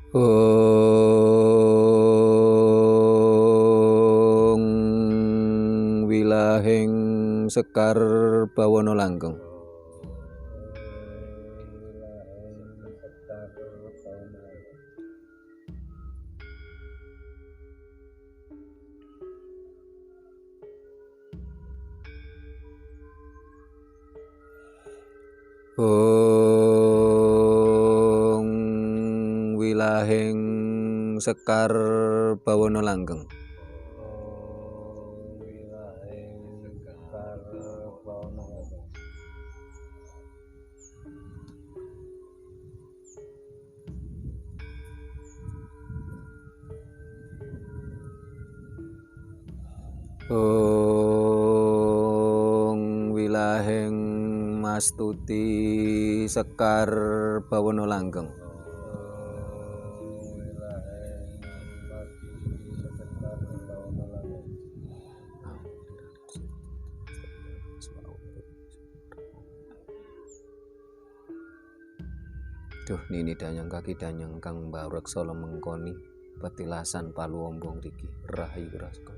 Ong wilahing Sekar Bawana Langgeng. Ong wilahing Sekar Bawana Langgeng. Ong wilahing Mastuti Sekar Bawana Langgeng. Duh nini danyang kaki danyang kang barek solo mengkoni petilasan palu ombong riki rahayu raskal.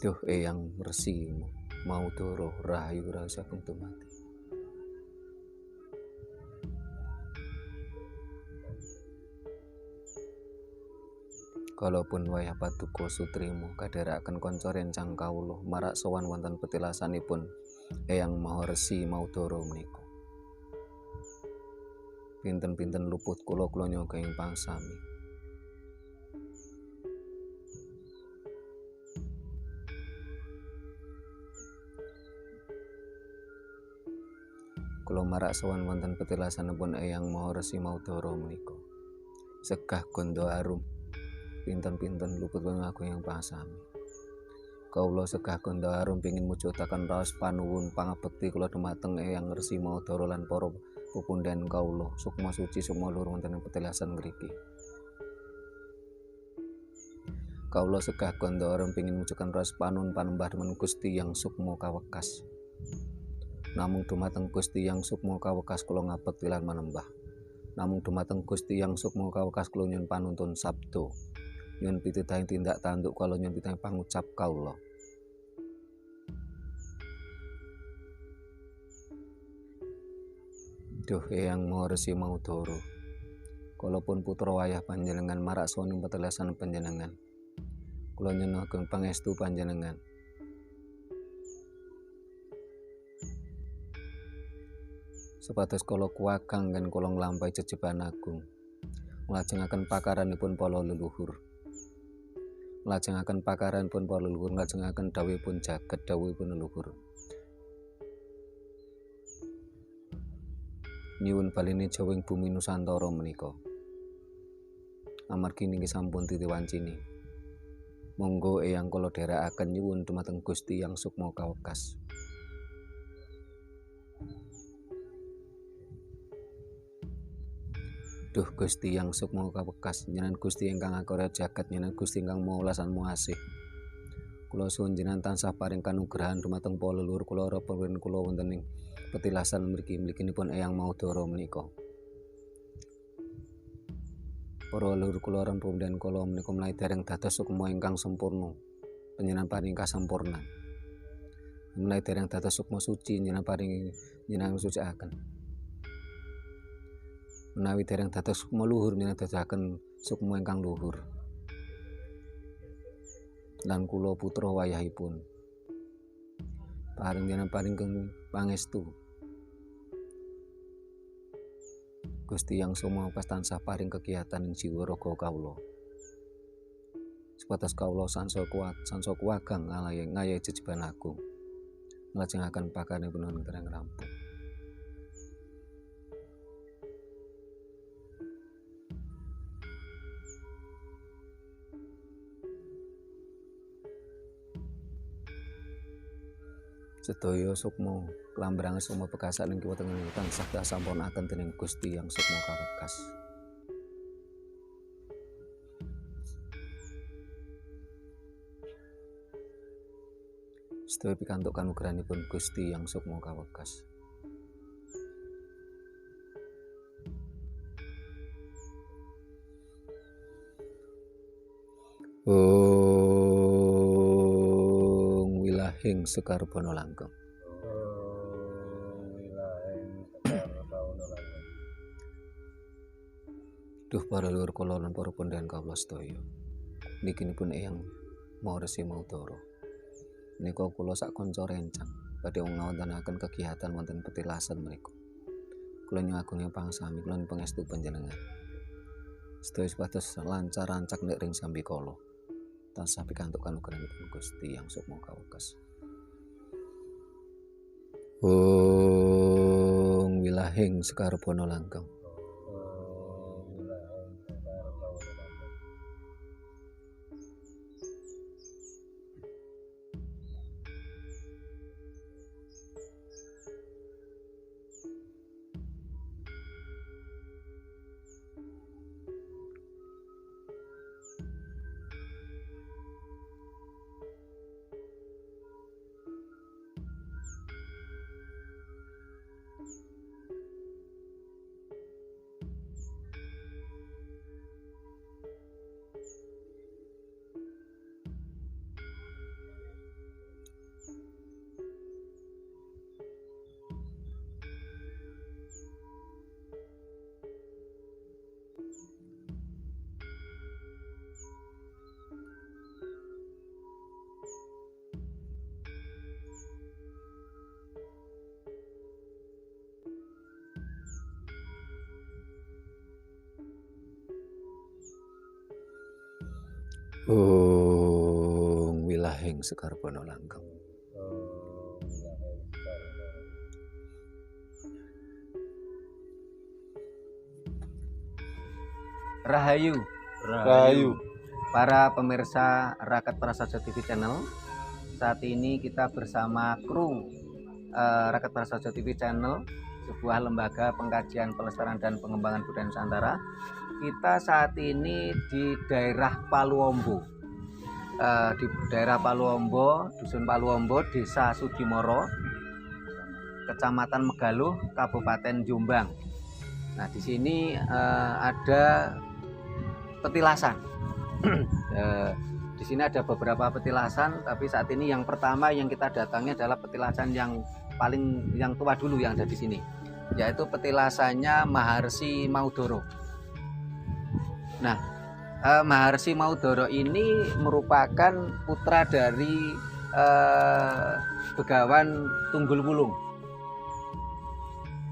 Duh eyang resi mau doro rahayu rasa kentu mati. Kalaupun wayah paduka sutrimu kadheraken kanca rencang kawula marak sowan wonten petilasanipun eyang maha resi mau doro menika. Pinten-pinten luput kula nyoga ing pangsami. Kula marak sowan wonten petilasanipun eyang maha resi Maudara menika. Segah gondo arum. Pinten-pinten luput kula ing pangsami. Kawula segah gondo arum pengin mujudaken raos panuwun pangabekti kula dhumateng eyang resi Maudara lan para pupundhen kawula sukma suci sukma luhur wonten ing petilasan mriki. Kawula segah gondo arum pengin mujudaken raos panuwun panembah dhumateng Gusti yang sukma kawekas. Namung dhumateng Gusti yang sukma kawekas kula ngabekti lan manembah. Namung dhumateng Gusti yang sukma kawekas kula nyuwun panuntun sabda. Nyuwun pitidhahing tindak tanduk kala nyuwun pitidhahing pangucap kawula. Duh eyang maha resi Maudara. Kalaupun putra wayah panjenengan marak soning petilasan panjenengan. Kula nyuwun ageng pangestu panjenengan. Supados kala kuwagang kan kula nglampahi jejeban agung. Nglajengaken pakaranipun para leluhur. Nglajengaken pakaranipun para leluhur, nglajengaken dawuhipun jagat, dawuhipun leluhur. Nyuwun baline jawing bumi Nusantara menika. Amargi niki sampun titiwancini. Monggo eyang kula dherekaken nyuwun dhumateng Gusti yang sukma kawekas. Duh Gusti yang sukma kawekas, njenengan Gusti ingkang akara jagat, njenengan Gusti ingkang maha welas lan maha asih. Kula suwun njenengan tansah paring kanugrahan dhumateng para leluhur kula rapawen kula wonten ing petilasan mlikinipun eyang Maudara menika. Para leluhur kula lan pundhen kula menika menawi dereng dados sukma ingkang sampurna, panjenengan paring kasampurnan. Menawi dereng dados sukma suci, njenengan sucikaken. Menawi dereng dados sukma luhur, njenengan dadosaken sukma ingkang luhur. Lan kula putra wayahipun. Paring njenengan paring pangestu. Gusti yang sukma kawekas tansah paring kegiatan ing jiwa raga kawula. Supados kawula sansaya kuwagang ngayahi jejeban agung. Nglajengaken pakaranipun dereng rampung. Sedaya sukma klambrangan sukma pekasan ing kiwa tengen tansah kasampunaken dening Gusti yang sukma kawekas. Sedaya pikantuk kanugrahanipun Gusti yang sukma kawekas. wilahing Sekar Bono Langgeng. Duh para leluhur kula lan para pundhen kawula sedaya. Nikinipun Eyang Mahoresi Maudara. Menika kula sak kanca rencang badhe ngawontenaken kegiatan wonten petilasan menika. Kula nyuwun pangsami kula pangestu panjenengan. Sedaya supados lancar rancak nek ring sambikala. Tansah pikantuk kanugrahanipun Gusti Yang Sukma Kawekes. Om wilahing Sekar Bono Langgeng. Om wilahing Sekar Bono Langgeng. Rahayu. Rahayu. Para pemirsa Rakat Prasaja TV Channel. Saat ini kita bersama kru Rakat Prasaja TV Channel, sebuah lembaga pengkajian, pelestarian dan pengembangan budaya Nusantara. Kita saat ini di daerah Paluombo, di daerah Paluombo, Dusun Paluombo, Desa Sudimoro, Kecamatan Megaluh, Kabupaten Jombang. Nah, di sini ada petilasan. Di sini ada beberapa petilasan, tapi saat ini yang pertama yang kita datangi adalah petilasan yang tua dulu yang ada di sini, yaitu petilasannya Mahoresi Maudara. Nah, Mahoresi Maudara ini merupakan putra dari Begawan Tunggul Wulung.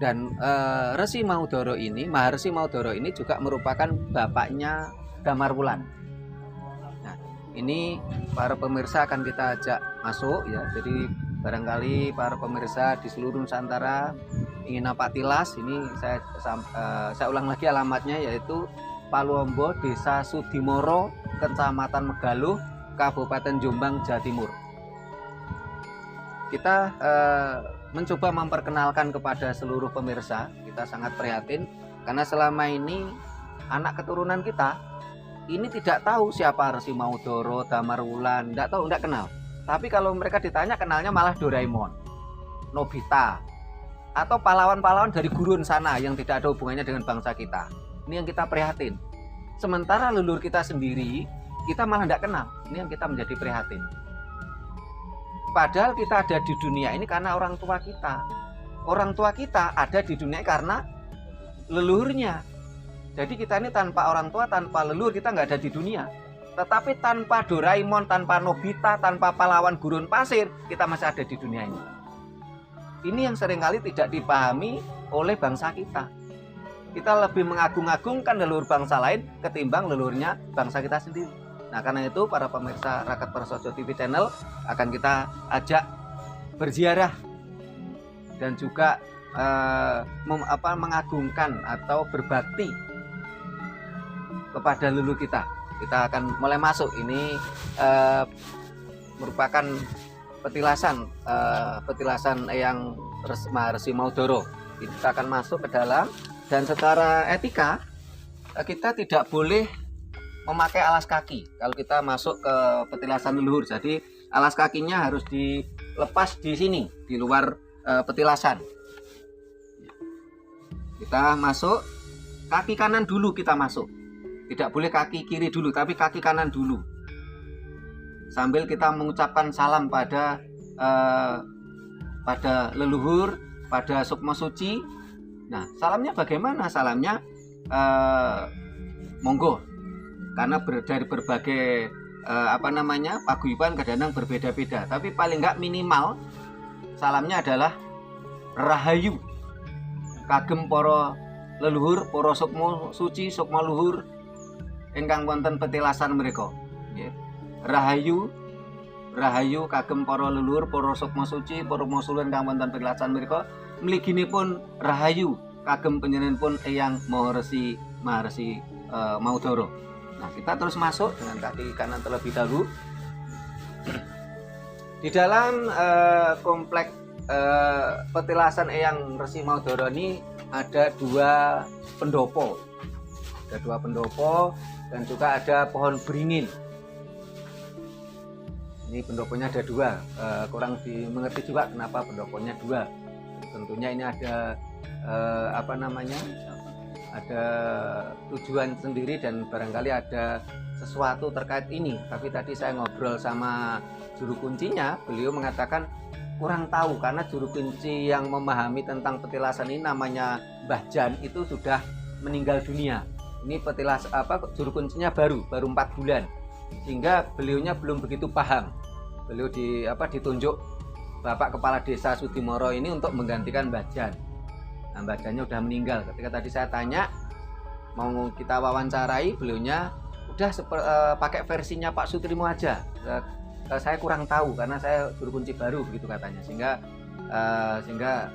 Dan Mahoresi Maudara ini juga merupakan bapaknya Damar Wulan. Nah, ini para pemirsa akan kita ajak masuk ya. Jadi barangkali para pemirsa di seluruh Nusantara ingin nampak tilas, ini saya ulang lagi alamatnya, yaitu Paluombo, Desa Sudimoro, Kecamatan Megaluh, Kabupaten Jombang, Jawa Timur. Kita mencoba memperkenalkan kepada seluruh pemirsa. Kita sangat prihatin karena selama ini anak keturunan kita ini tidak tahu siapa Resi Maudara, Damar Wulan, tidak tahu, tidak kenal. Tapi kalau mereka ditanya, kenalnya malah Doraemon, Nobita, atau pahlawan-pahlawan dari gurun sana yang tidak ada hubungannya dengan bangsa kita. Ini yang kita prihatin. Sementara leluhur kita sendiri, kita malah tidak kenal. Ini yang kita menjadi prihatin. Padahal kita ada di dunia ini karena orang tua kita. Orang tua kita ada di dunia karena leluhurnya. Jadi kita ini tanpa orang tua, tanpa leluhur, kita nggak ada di dunia. Tetapi tanpa Doraemon, tanpa Nobita, tanpa pahlawan gurun pasir, kita masih ada di dunia ini. Ini yang seringkali tidak dipahami oleh bangsa kita. Kita lebih mengagung-agungkan leluhur bangsa lain ketimbang leluhurnya bangsa kita sendiri. Nah, karena itu para pemirsa Rakat Prasaja TV Channel akan kita ajak berziarah dan juga mengagungkan atau berbakti kepada leluhur kita. Kita akan mulai masuk. Ini merupakan petilasan Eyang Mahoresi Maudara. Kita akan masuk ke dalam. Dan secara etika kita tidak boleh memakai alas kaki kalau kita masuk ke petilasan leluhur. Jadi alas kakinya harus dilepas di sini, di luar petilasan. Kita masuk, kaki kanan dulu kita masuk. Tidak boleh kaki kiri dulu, tapi kaki kanan dulu. Sambil kita mengucapkan salam pada pada leluhur, pada sukma suci. Nah, salamnya bagaimana? Salamnya monggo, karena dari berbagai paguyuban kadang berbeda-beda, tapi paling enggak minimal salamnya adalah rahayu kagem para leluhur, para sukma suci, sukma luhur ingkang wonten petilasan mereka. Rahayu, rahayu kagem para leluhur, para sukma suci, para musuluh ingkang wonten petilasan mereka. Mliginipun rahayu kagem panjenenganipun Eyang Maharesi Maudara. Nah, kita terus masuk dengan kaki kanan terlebih dahulu. Di dalam komplek petilasan Eyang Resi Maudara ini ada 2 pendopo. Ada 2 pendopo dan juga ada pohon beringin. Ini pendoponya ada 2. Kurang dimengerti juga kenapa pendoponya 2. Tentunya ini ada ada tujuan sendiri dan barangkali ada sesuatu terkait ini. Tapi tadi saya ngobrol sama juru kuncinya, beliau mengatakan kurang tahu karena juru kunci yang memahami tentang petilasan ini namanya Mbah Jan itu sudah meninggal dunia. Ini juru kuncinya baru 4 bulan, sehingga beliaunya belum begitu paham. Beliau ditunjuk Bapak Kepala Desa Sudimoro ini untuk menggantikan Mbah Jan. Nah, Mbah Jannya udah meninggal. Ketika tadi saya tanya mau kita wawancarai, beliaunya udah pakai versinya Pak Sutrimo aja. Saya kurang tahu karena saya juru kunci baru begitu katanya. Sehingga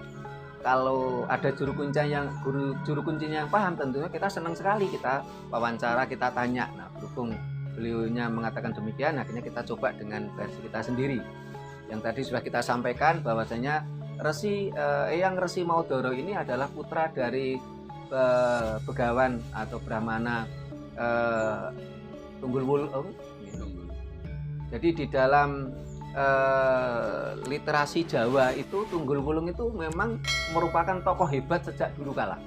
kalau ada juru kuncinya yang paham, tentunya kita senang sekali, kita wawancara, kita tanya. Nah, berhubung beliaunya mengatakan demikian, akhirnya kita coba dengan versi kita sendiri. Yang tadi sudah kita sampaikan bahwasanya Eyang Resi Maudara ini adalah putra dari Begawan atau Brahmana Tunggul Wulung. Jadi di dalam literasi Jawa itu Tunggul Wulung itu memang merupakan tokoh hebat sejak dulu kala.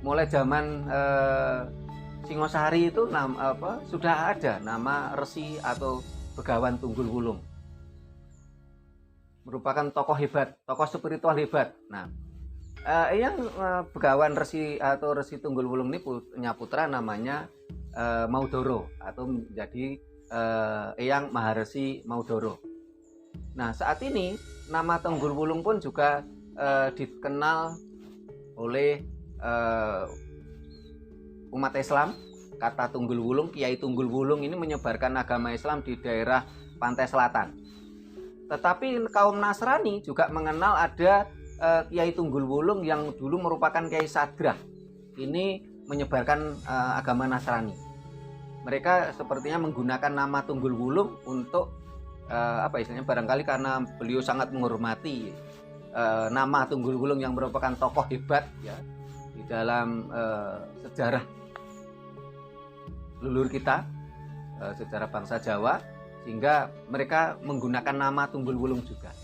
Mulai zaman Singosari itu sudah ada nama Resi atau Begawan Tunggul Wulung. Merupakan tokoh hebat, tokoh spiritual hebat. Nah, Eyang Begawan Resi atau Resi Tunggul Wulung ini punya putra namanya Maudara atau menjadi Eyang Maharesi Maudara. Nah, saat ini nama Tunggul Wulung pun juga dikenal oleh umat Islam. Kata Tunggul Wulung, Kiai Tunggul Wulung ini menyebarkan agama Islam di daerah pantai selatan. Tetapi kaum Nasrani juga mengenal ada Kiai Tunggul Wulung yang dulu merupakan Kiai Sadrah. Ini menyebarkan agama Nasrani. Mereka sepertinya menggunakan nama Tunggul Wulung untuk barangkali karena beliau sangat menghormati nama Tunggul Wulung yang merupakan tokoh hebat ya di dalam sejarah leluhur kita, sejarah bangsa Jawa, sehingga mereka menggunakan nama Tunggul Wulung juga.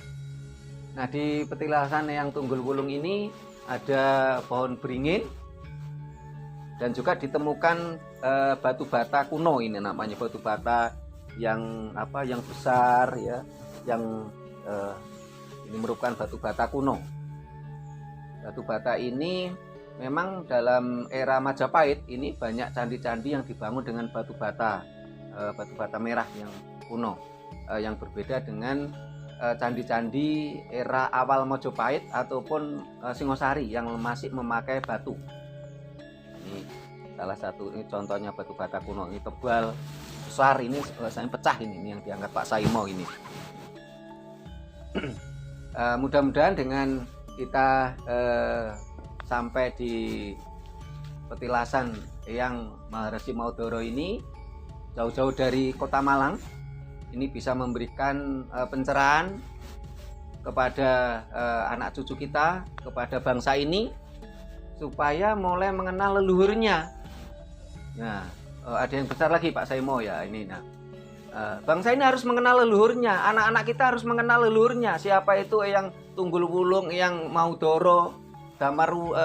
Nah, di petilasan yang Tunggul Wulung ini ada pohon beringin dan juga ditemukan batu bata kuno. Ini namanya batu bata yang besar ya, yang ini merupakan batu bata kuno. Batu bata ini memang dalam era Majapahit ini banyak candi-candi yang dibangun dengan batu bata merah yang kuno, yang berbeda dengan candi-candi era awal Majapahit ataupun Singosari yang masih memakai batu. Ini salah satu, ini contohnya batu bata kuno, ini tebal, besar, ini saya pecah ini yang diangkat Pak Saimo ini. Mudah-mudahan dengan kita sampai di petilasan Eyang Maharesi Maudara ini jauh-jauh dari Kota Malang, ini bisa memberikan pencerahan kepada anak cucu kita, kepada bangsa ini, supaya mulai mengenal leluhurnya. Nah, ada yang besar lagi Pak Saimo ya ini. Nah, bangsa ini harus mengenal leluhurnya, anak-anak kita harus mengenal leluhurnya. Siapa itu Eyang Tunggul Wulung, Eyang Maudara,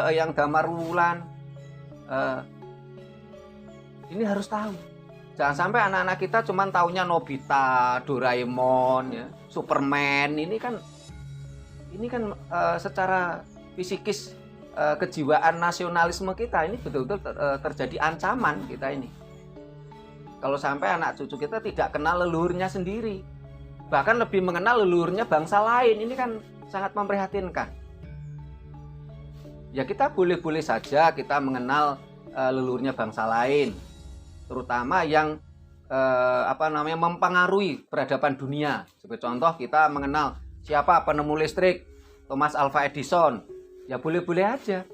Eyang Damarwulan. Ini harus tahu. Jangan sampai anak-anak kita cuma taunya Nobita, Doraemon, ya, Superman. Ini kan secara fisikis kejiwaan nasionalisme kita ini betul-betul terjadi ancaman kita ini. Kalau sampai anak cucu kita tidak kenal leluhurnya sendiri, bahkan lebih mengenal leluhurnya bangsa lain, ini kan sangat memprihatinkan. Ya kita boleh-boleh saja kita mengenal leluhurnya bangsa lain, terutama yang mempengaruhi peradaban dunia. Sebagai contoh kita mengenal siapa penemu listrik, Thomas Alva Edison, ya boleh-boleh aja.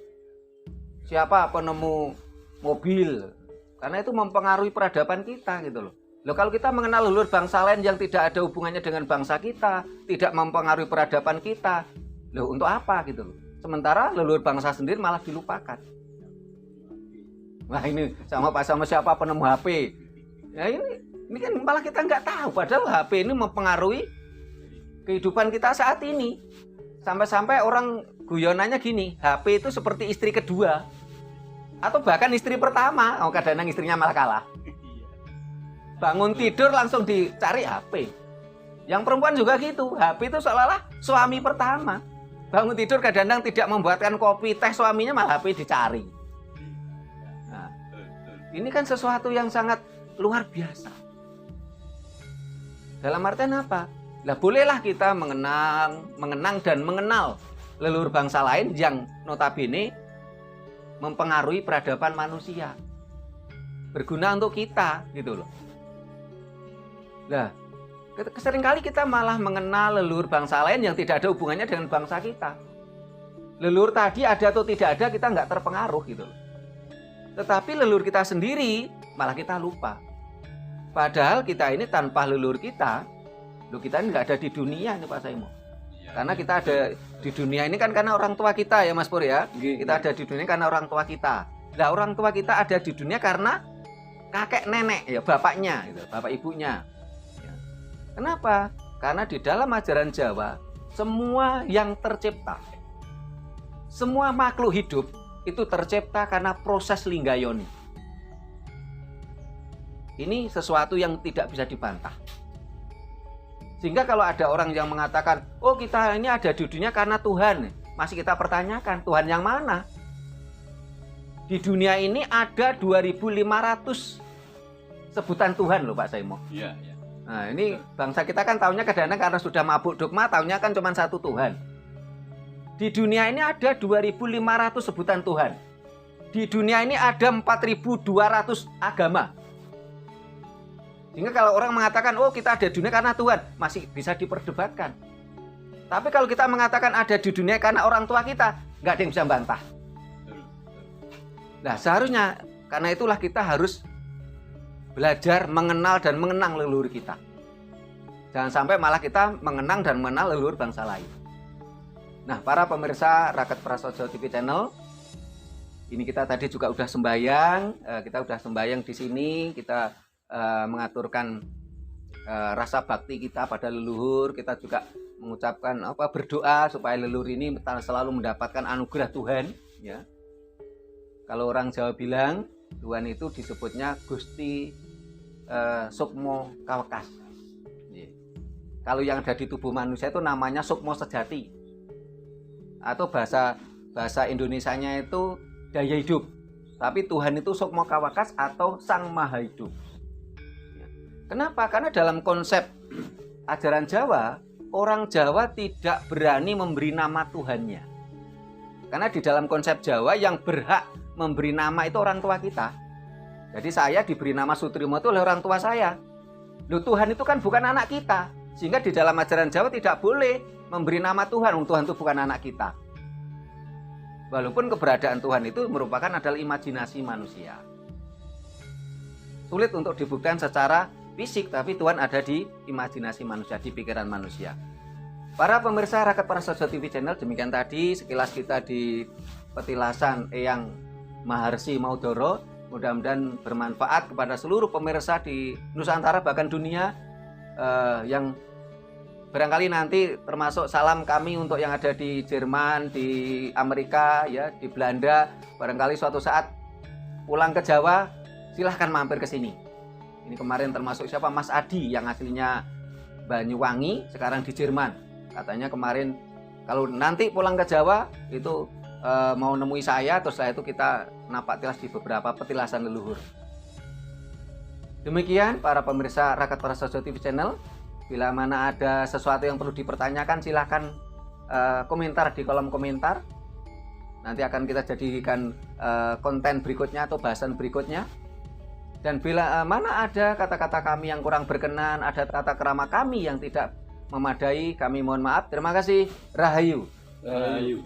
Siapa penemu mobil, karena itu mempengaruhi peradaban kita gitu loh. Loh, kalau kita mengenal leluhur bangsa lain yang tidak ada hubungannya dengan bangsa kita, tidak mempengaruhi peradaban kita, loh untuk apa gitu loh. Sementara leluhur bangsa sendiri malah dilupakan. Nah ini sama siapa penemu HP. Ya ini kan malah kita nggak tahu, padahal HP ini mempengaruhi kehidupan kita saat ini. Sampai-sampai orang guyonannya gini, HP itu seperti istri kedua atau bahkan istri pertama. Oh, kadang-kadang istrinya malah kalah. Bangun tidur langsung dicari HP. Yang perempuan juga gitu, HP itu seolah-olah suami pertama. Bangun tidur kadang-kadang tidak membuatkan kopi, teh, suaminya malah HP dicari. Nah, ini kan sesuatu yang sangat luar biasa. Dalam artian apa? Lah bolehlah kita mengenang dan mengenal leluhur bangsa lain yang notabene mempengaruhi peradaban manusia. Berguna untuk kita gitu loh. Nah, seringkali kita malah mengenal leluhur bangsa lain yang tidak ada hubungannya dengan bangsa kita. Leluhur tadi ada atau tidak ada kita nggak terpengaruh gitu loh. Tetapi leluhur kita sendiri malah kita lupa. Padahal kita ini tanpa leluhur kita ini nggak ada di dunia nih Pak Saimo. Karena kita ada di dunia ini kan karena orang tua kita ya Mas Pur ya. Kita ada di dunia karena orang tua kita. Nah orang tua kita ada di dunia karena kakek nenek ya, bapaknya gitu, bapak ibunya. Ya. Kenapa? Karena di dalam ajaran Jawa semua yang tercipta, semua makhluk hidup itu tercipta karena proses linggayoni. Ini sesuatu yang tidak bisa dibantah. Sehingga kalau ada orang yang mengatakan, oh kita ini ada di dunia karena Tuhan, masih kita pertanyakan, Tuhan yang mana? Di dunia ini ada 2.500 sebutan Tuhan loh Pak Saimo. Iya, iya. Nah ini bangsa kita kan taunya kadang-kadang karena sudah mabuk dogma, taunya kan cuma satu Tuhan. Di dunia ini ada 2.500 sebutan Tuhan. Di dunia ini ada 4.200 agama. Sehingga kalau orang mengatakan, oh kita ada di dunia karena Tuhan, masih bisa diperdebatkan. Tapi kalau kita mengatakan ada di dunia karena orang tua kita, nggak ada yang bisa bantah. Nah seharusnya, karena itulah kita harus belajar mengenal dan mengenang leluhur kita. Jangan sampai malah kita mengenang dan mengenal leluhur bangsa lain. Nah para pemirsa Raket Prasaja TV Channel, ini kita tadi juga udah sembahyang, di sini, kita mengaturkan rasa bakti kita pada leluhur. Kita juga mengucapkan berdoa supaya leluhur ini selalu mendapatkan anugerah Tuhan ya. Kalau orang Jawa bilang Tuhan itu disebutnya Gusti Sukmo Kawekas. Kalau yang ada di tubuh manusia itu namanya Sukmo Sejati, atau bahasa Indonesianya itu daya hidup. Tapi Tuhan itu Sukmo Kawekas atau Sang Maha Hidup. Kenapa? Karena dalam konsep ajaran Jawa, orang Jawa tidak berani memberi nama Tuhannya. Karena di dalam konsep Jawa yang berhak memberi nama itu orang tua kita. Jadi saya diberi nama Sutrimo itu oleh orang tua saya. Loh, Tuhan itu kan bukan anak kita. Sehingga di dalam ajaran Jawa tidak boleh memberi nama Tuhan. Tuhan itu bukan anak kita. Walaupun keberadaan Tuhan itu merupakan adalah imajinasi manusia. Sulit untuk dibuktikan secara fisik, tapi Tuhan ada di imajinasi manusia, di pikiran manusia. Para pemirsa Raket Prasaja TV Channel, demikian tadi sekilas kita di petilasan Eyang Maharsi Maudoro. Mudah-mudahan bermanfaat kepada seluruh pemirsa di Nusantara bahkan dunia, yang barangkali nanti termasuk salam kami untuk yang ada di Jerman, di Amerika, ya, di Belanda. Barangkali suatu saat pulang ke Jawa, silahkan mampir ke sini. Ini kemarin termasuk siapa? Mas Adi yang aslinya Banyuwangi, sekarang di Jerman. Katanya kemarin kalau nanti pulang ke Jawa itu mau nemui saya, terus setelah itu kita napak tilas di beberapa petilasan leluhur. Demikian para pemirsa Rakat Prasaja TV Channel. Bila mana ada sesuatu yang perlu dipertanyakan, silahkan komentar di kolom komentar. Nanti akan kita jadikan konten berikutnya atau bahasan berikutnya. Dan bila mana ada kata-kata kami yang kurang berkenan, ada tata krama kami yang tidak memadai, kami mohon maaf. Terima kasih. Rahayu. Rahayu.